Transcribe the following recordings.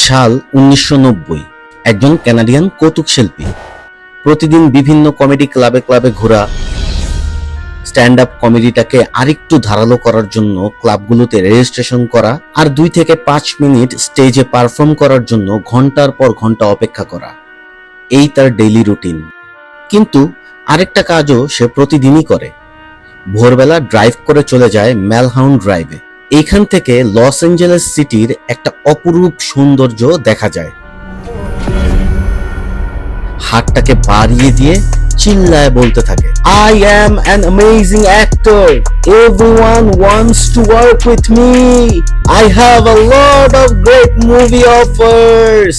সাল 1990। একজন কানাডিয়ান কৌতুক শিল্পী প্রতিদিন বিভিন্ন কমেডি ক্লাবে ক্লাবে ঘোরা, স্ট্যান্ড আপ কমেডিটাকে আরেকটু ধারালো করার জন্য ক্লাবগুলোতে রেজিস্ট্রেশন করা, আর 2 থেকে 5 মিনিট স্টেজে পারফর্ম করার জন্য ঘন্টার পর ঘন্টা অপেক্ষা করা, এই তার ডেইলি রুটিন। কিন্তু আরেকটা কাজও সে প্রতিদিনই করে। ভোরবেলা ড্রাইভ করে চলে যায় ম্যালহাউন্ড ড্রাইভে। এইখান থেকে লস অ্যাঞ্জেলেস সিটির একটা অপরূপ সৌন্দর্য দেখা যায়। হাতটাকে বাড়িয়ে দিয়ে চিল্লায় বলতে থাকে, I am an amazing actor. Everyone wants to work with me. I have a lot of great movie offers.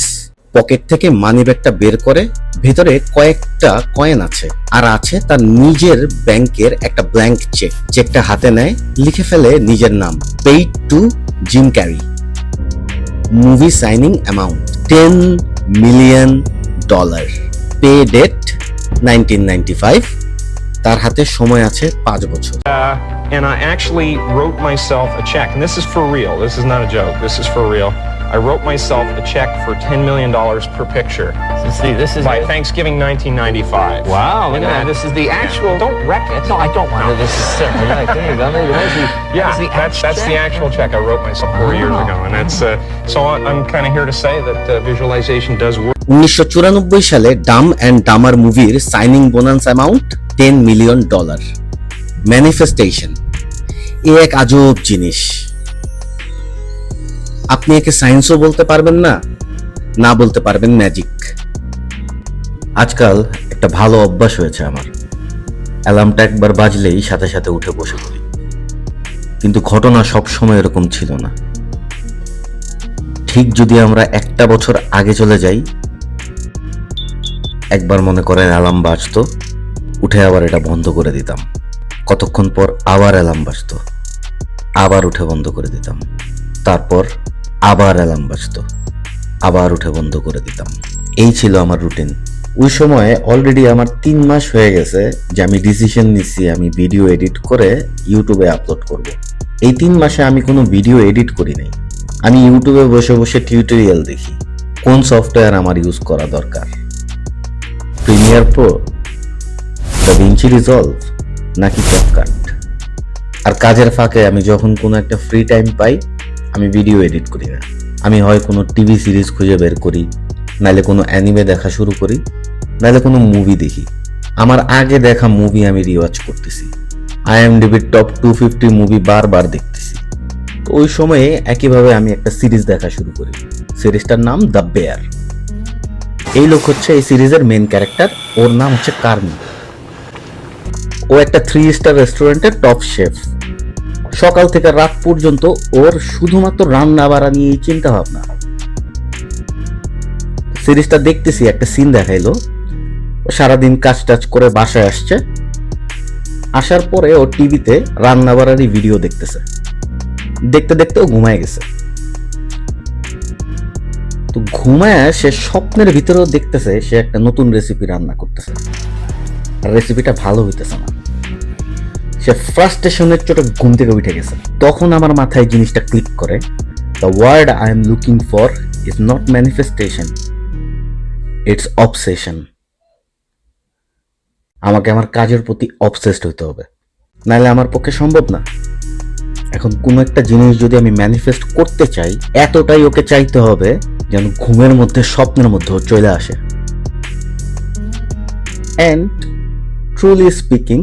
Pocket থেকে মানিব্যাগটা বের করে, ভেতরে কয়েকটা কয়েন আছে, আর আছে তার নিজের ব্যাংকের একটা ব্ল্যাঙ্ক চেক। চেকটা হাতে নেয়, লিখে ফেলে নিজের নাম, paid to Jim Carrey. Movie signing amount $10 million। Pay date 1995। তার হাতে সময় আছে 5 বছর। And I actually wrote myself a check, and this is for real. This is not a joke. This is for real. I wrote myself a check for $10 million per picture. So see, this is by Thanksgiving 1995. Wow, look at that. This is the actual. Don't wreck it. No, I don't want it. This is certainly right. There you go. Maybe That's the actual check I wrote myself 4 years ago, and that's so I'm kind of here to say that visualization does work. 1994 সালে Dam and dumber মুভির signing bonus amount $10 million। Manifestation এ এক আজব জিনিস। আপনি একে সায়েন্সও বলতে পারবেন না, না বলতে পারবেন ম্যাজিক। আজকাল একটা ভালো অভ্যাস হয়েছে আমার, অ্যালার্মটা একবার বাজলেই সাথে সাথে উঠে বসে পড়ি। কিন্তু ঘটনা সবসময় এরকম ছিল না। ঠিক যদি আমরা 1টা বছর আগে চলে যাই, একবার মনে করেন অ্যালার্ম বাজতো, উঠে আবার এটা বন্ধ করে দিতাম। কতক্ষণ পর আবার অ্যালার্ম বাজতো, আবার উঠে বন্ধ করে দিতাম। তারপর আবার অ্যালার্ম বাজতো, আবার উঠে বন্ধ করে দিতাম। এই ছিল আমার রুটিন। ওই সময় অলরেডি আমার 3 মাস হয়ে গেছে যে আমি ডিসিশন নিচ্ছি আমি ভিডিও এডিট করে ইউটিউবে আপলোড করব। এই 3 মাসে আমি কোনো ভিডিও এডিট করি নাই। আমি ইউটিউবে বসে বসে টিউটোরিয়াল দেখি, কোন সফটওয়্যার আমার ইউজ করা দরকার, প্রিমিয়ার প্রো, ডাভিঞ্চি রিজলভ নাকি ক্যাপকাট। আর কাজের ফাঁকে আমি যখন কোনো একটা ফ্রি টাইম পাই, আমি ভিডিও এডিট করি না। আমি হয় কোনো টিভি সিরিজ খুঁজে বের করি, নাহলে কোনো অ্যানিমে দেখা শুরু করি, নাহলে কোনো মুভি দেখি। আমার আগে দেখা মুভি আমি রিওয়াচ করতেছি। IMDb টপ 250 মুভি বারবার দেখতেছি। তো ওই সময়ে একইভাবে আমি একটা সিরিজ দেখা শুরু করি। সিরিজটার নাম দ্য বেয়ার। এই লোক হচ্ছে এই সিরিজের মেন ক্যারেক্টার। ওর নাম হচ্ছে কার্নি। ও একটা 3 স্টার রেস্টুরেন্টের টপ শেফ। সকাল থেকে রাত পর্যন্ত ওর শুধুমাত্র রান্না বাড়া নিয়েই চিন্তা ভাবনা। সিরিজটা দেখতেছি, একটা সিন দেখাইলো, ও সারাদিন কাজ টাজ করে বাসায় আসছে। আসার পরে ও টিভিতে রান্না বাড়ারই ভিডিও দেখতেছে। দেখতে দেখতে ও ঘুমায় গেছে। তো ঘুমায় সে স্বপ্নের ভিতরেও দেখতেছে সে একটা নতুন রেসিপি রান্না করতেছে, আর রেসিপিটা ভালো হইতেছে না। সে ফ্রাস্ট্রেশনের চোটে ঘুম থেকে উঠে গেছে। তখন আমার মাথায় জিনিসটা ক্লিক করে, the word I am looking for is not manifestation, it's obsession. আমাকে আমার কাজের প্রতি অবসেসড হতে হবে, নাহলে আমার পক্ষে সম্ভব না। এখন কোনো একটা জিনিস যদি আমি ম্যানিফেস্ট করতে চাই, এতটাই ওকে চাইতে হবে যেন ঘুমের মধ্যে, স্বপ্নের মধ্যেও চলে আসে। And truly speaking,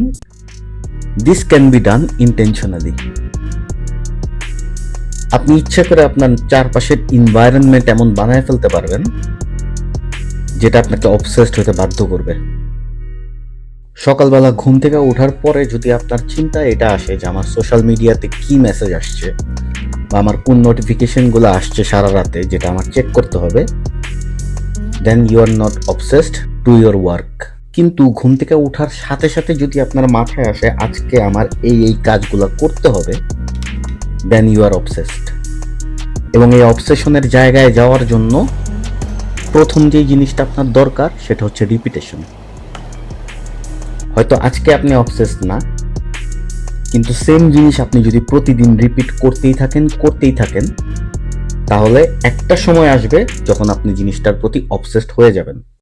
this can be done intentionally. আপনি ইচ্ছা করে আপনার চারপাশের এনভায়রনমেন্ট এমন বানায় ফেলতে পারবেন যেটা আপনাকে অবসেসড হতে বাধ্য করবে। সকালবেলা ঘুম থেকে ওঠার পরে যদি আপনার চিন্তা এটা আসে যে আমার সোশ্যাল মিডিয়াতে কি মেসেজ আসছে বা আমার কোন নোটিফিকেশনগুলো আসছে সারা রাতে যেটা আমার চেক করতে হবে, then you are not obsessed to your work. কিন্তু ঘুম থেকে ওঠার সাথে সাথে যদি আপনার মাথায় আসে আজকে আমার এই কাজগুলো করতে হবে, দেন ইউ আর অবসেসড। এবং এই অবসেশনের জায়গায় যাওয়ার জন্য প্রথম যে জিনিসটা আপনার দরকার সেটা হচ্ছে রিপিটেশন। হয়তো আজকে আপনি অবসেসড না, কিন্তু সেম জিনিস আপনি যদি প্রতিদিন রিপিট করতেই থাকেন তাহলে একটা সময় আসবে যখন আপনি জিনিসটার প্রতি অবসেসড হয়ে যাবেন।